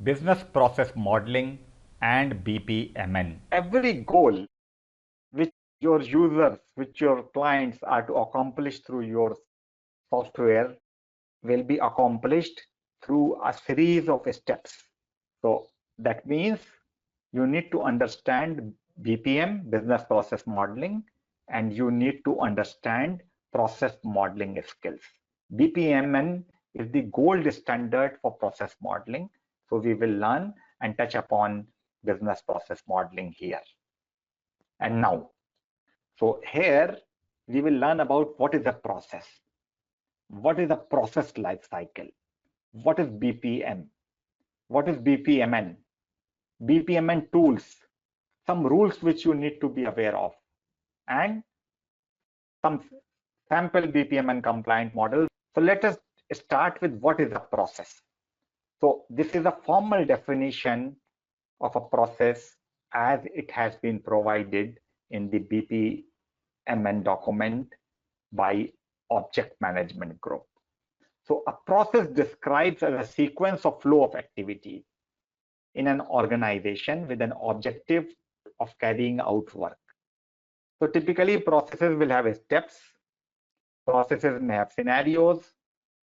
Business Process Modeling and BPMN. Every goal which your users, which your clients are to accomplish through your software will be accomplished through a series of steps. So that means you need to understand BPM, business process modeling, and you need to understand process modeling skills. BPMN is the gold standard for process modeling. So we will learn and touch upon business process modeling here. And now, so here we will learn about what is a process. What is a process life cycle? What is BPM? What is BPMN? BPMN tools, some rules which you need to be aware of, and some sample BPMN compliant models. So let us start with what is a process. So this is a formal definition of a process as it has been provided in the BPMN document by Object Management Group. So a process describes as a sequence of flow of activity in an organization with an objective of carrying out work. So typically processes will have steps, processes may have scenarios,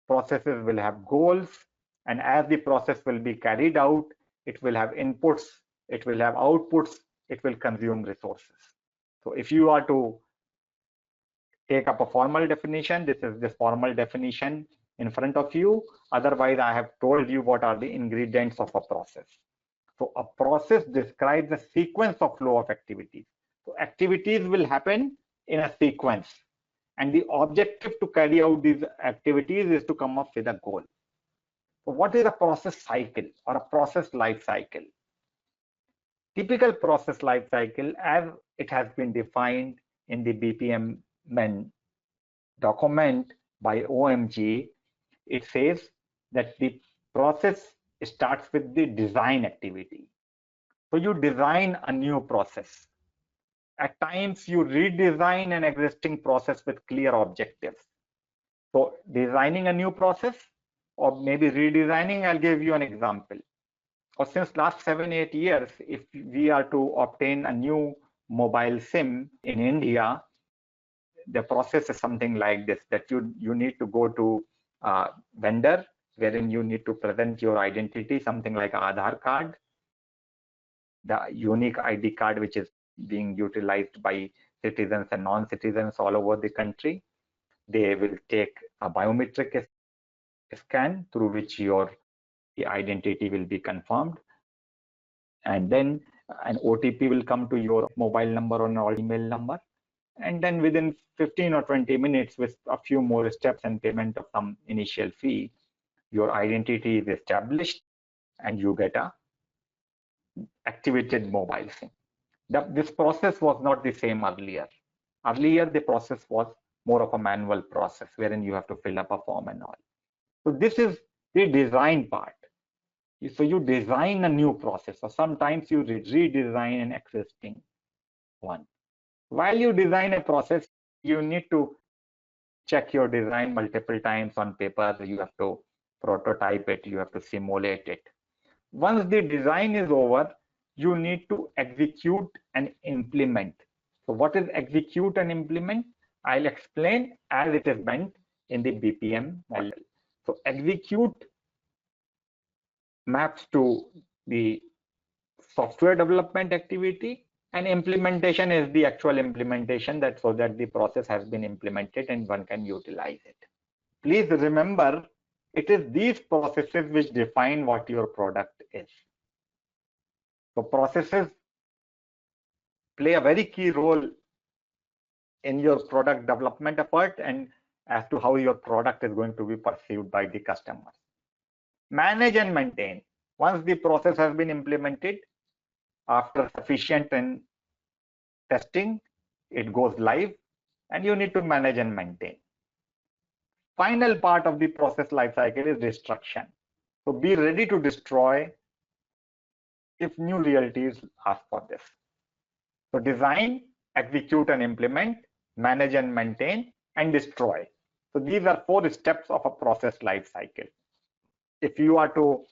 processes will have goals, and as the process will be carried out, it will have inputs, it will have outputs, it will consume resources. So if you are to take up a formal definition, this is this formal definition in front of you. Otherwise, I have told you what are the ingredients of a process. So a process describes a sequence of flow of activities. So activities will happen in a sequence. And the objective to carry out these activities is to come up with a goal. So what is a process cycle or a process life cycle? Typical process life cycle as it has been defined in the BPMN document by OMG, it says that the process starts with the design activity. So you design a new process. At times you redesign an existing process with clear objectives. So designing a new process or maybe redesigning, I'll give you an example. Or since last 7-8 years, if we are to obtain a new mobile SIM in India, the process is something like this, that you need to go to a vendor wherein you need to present your identity, something like Aadhaar card, the unique ID card which is being utilized by citizens and non-citizens all over the country. They will take a biometric scan through which your identity will be confirmed, and then an OTP will come to your mobile number or email number, and then within 15 or 20 minutes with a few more steps and payment of some initial fee, your identity is established and you get a activated mobile SIM. This process was not the same earlier. Earlier, the process was more of a manual process wherein you have to fill up a form and all. So this is the design part. So you design a new process, or sometimes you redesign an existing one. While you design a process, you need to check your design multiple times on paper. You have to prototype it, you have to simulate it. Once the design is over, you need to execute and implement. So what is execute and implement? I'll explain as it is meant in the BPM model. So execute maps to the software development activity, and implementation is the actual implementation, that so that the process has been implemented and one can utilize it. Please remember, it is these processes which define what your product is. So processes play a very key role in your product development effort and as to how your product is going to be perceived by the customers. Manage and maintain. Once the process has been implemented, after sufficient testing, it goes live and you need to manage and maintain. Final part of the process lifecycle is destruction. So be ready to destroy if new realities ask for this. So design, execute and implement, manage and maintain, and destroy. So these are 4 steps of a process life cycle. If you are to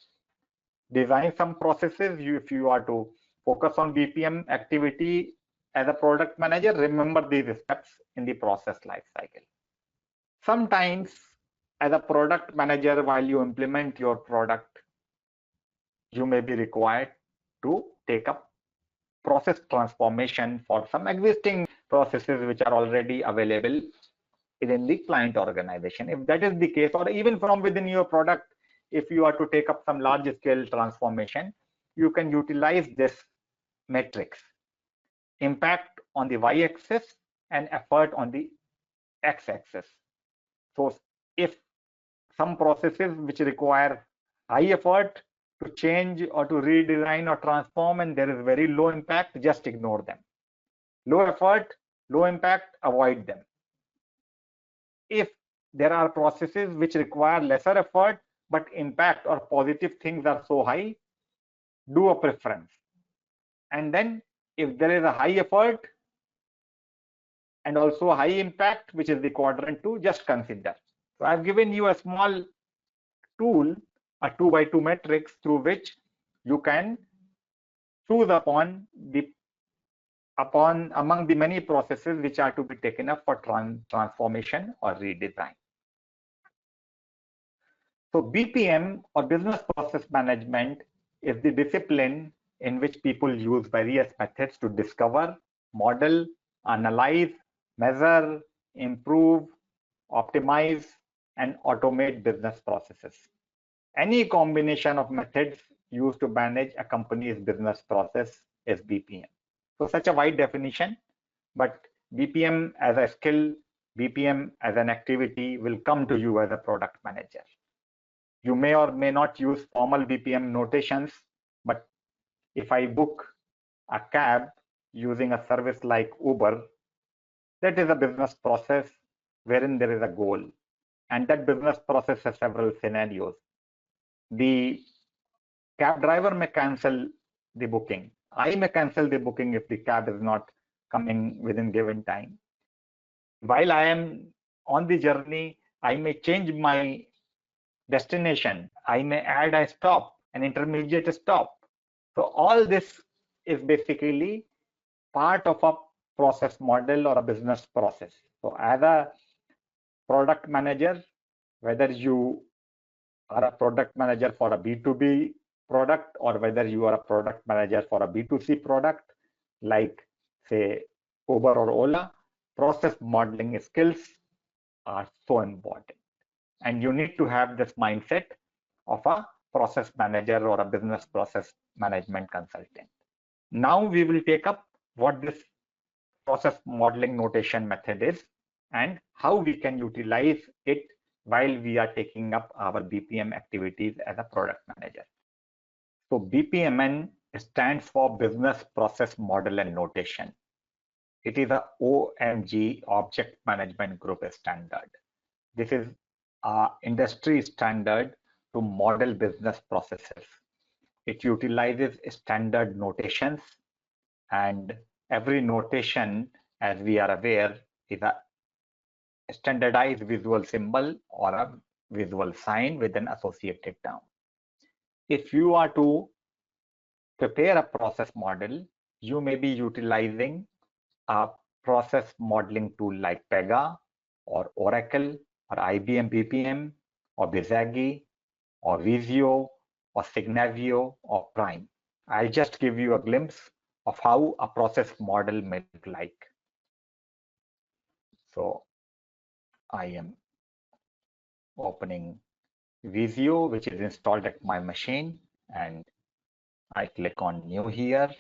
design some processes. If you are to focus on BPM activity as a product manager, remember these steps in the process life cycle. Sometimes as a product manager, while you implement your product, you may be required to take up process transformation for some existing processes which are already available within the client organization. If that is the case, or even from within your product, if you are to take up some large scale transformation, you can utilize this matrix: impact on the y-axis and effort on the x-axis. So if some processes which require high effort to change or to redesign or transform and there is very low impact, just ignore them. Low effort, low impact, avoid them. If there are processes which require lesser effort but impact or positive things are so high, do a preference. And then if there is a high effort and also a high impact, which is the quadrant 2, just consider. So I've given you a small tool, a 2x2 matrix, through which you can choose among the many processes which are to be taken up for transformation or redesign. So BPM, or business process management, is the discipline in which people use various methods to discover, model, analyze, measure, improve, optimize, and automate business processes. Any combination of methods used to manage a company's business process is BPM. So such a wide definition, but BPM as a skill, BPM as an activity will come to you as a product manager. You may or may not use formal BPM notations, but if I book a cab using a service like Uber, that is a business process wherein there is a goal. And that business process has several scenarios. The cab driver may cancel the booking. I may cancel the booking if the cab is not coming within given time. While I am on the journey, I may change my destination. I may add a stop, an intermediate stop. So all this is basically part of a process model or a business process. So as a product manager, whether you are a product manager for a B2B product or whether you are a product manager for a B2C product, like say Uber or Ola, process modeling skills are so important. And you need to have this mindset of a process manager or a business process management consultant. Now we will take up what this process modeling notation method is and how we can utilize it while we are taking up our BPM activities as a product manager. So BPMN stands for Business Process Model and Notation. It is a OMG, Object Management Group standard. This is an industry standard to model business processes. It utilizes standard notations, and every notation, as we are aware, is a standardized visual symbol or a visual sign with an associated term. If you are to prepare a process model, you may be utilizing a process modeling tool like Pega or Oracle or IBM BPM or Vijay or Visio or Signavio or Prime. I'll just give you a glimpse of how a process model may look like. So I am opening Visio, which is installed at my machine, and I click on new here.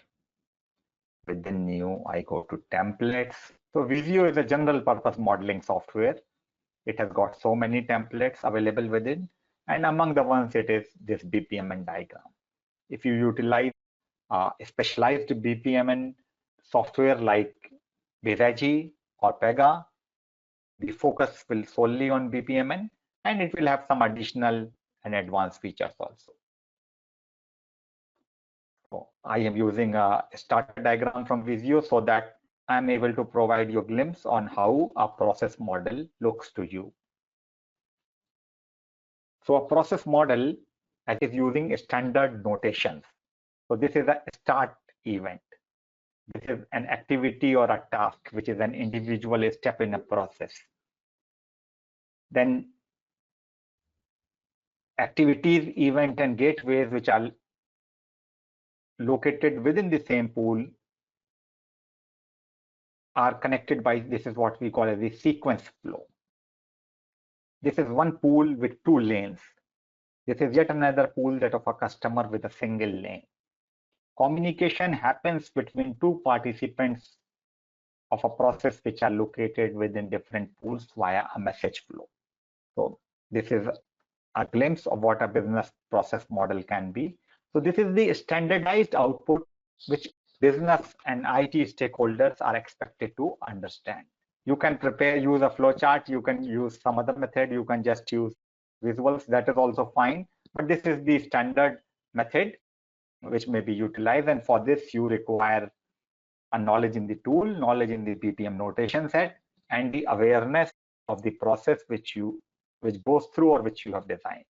Within new, I go to templates. So Visio is a general purpose modeling software. It has got so many templates available within, and among the ones it is this BPMN diagram. If you utilize specialized BPMN software like Vijay or Pega, the focus will solely on BPMN, and it will have some additional and advanced features also. So I am using a starter diagram from Visio so that I'm able to provide you a glimpse on how a process model looks to you. So a process model that is using standard notations. So this is a start event. This is an activity or a task, which is an individual step in a process. Then activities, event, and gateways, which are located within the same pool, are connected by, this is what we call as the sequence flow. This is one pool with two lanes. This is yet another pool that of a customer with a single lane. Communication happens between two participants of a process which are located within different pools via a message flow. So this is a glimpse of what a business process model can be. So this is the standardized output which business and IT stakeholders are expected to understand. You can use a flowchart, you can use some other method, you can just use visuals, that is also fine. But this is the standard method which may be utilized, and for this you require a knowledge in the tool, knowledge in the BPM notation set, and the awareness of the process which goes through or which you have designed.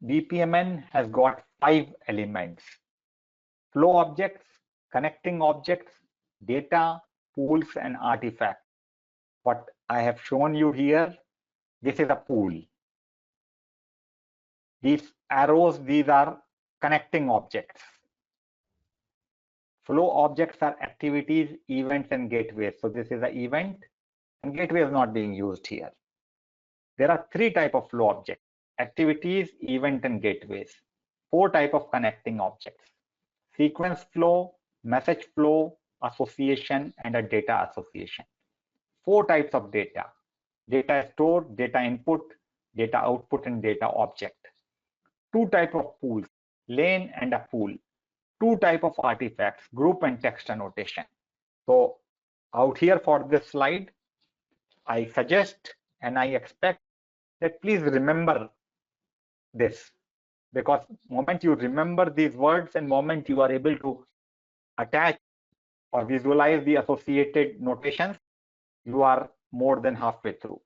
BPMN has got 5 elements: flow objects, connecting objects, data, pools, and artifacts. What I have shown you here, this is a pool. These arrows, these are connecting objects. Flow objects are activities, events, and gateways. So this is an event, and gateway is not being used here. There are 3 types of flow objects: activities, event, and gateways. 4 types of connecting objects: sequence flow, message flow, association, and a data association. 4 types of data: data stored, data input, data output, and data object. 2 types of pools: lane and a pool. 2 types of artifacts: group and text annotation. So out here for this slide, I suggest and I expect that please remember this, because moment you remember these words and moment you are able to attach or visualize the associated notations, you are more than halfway through.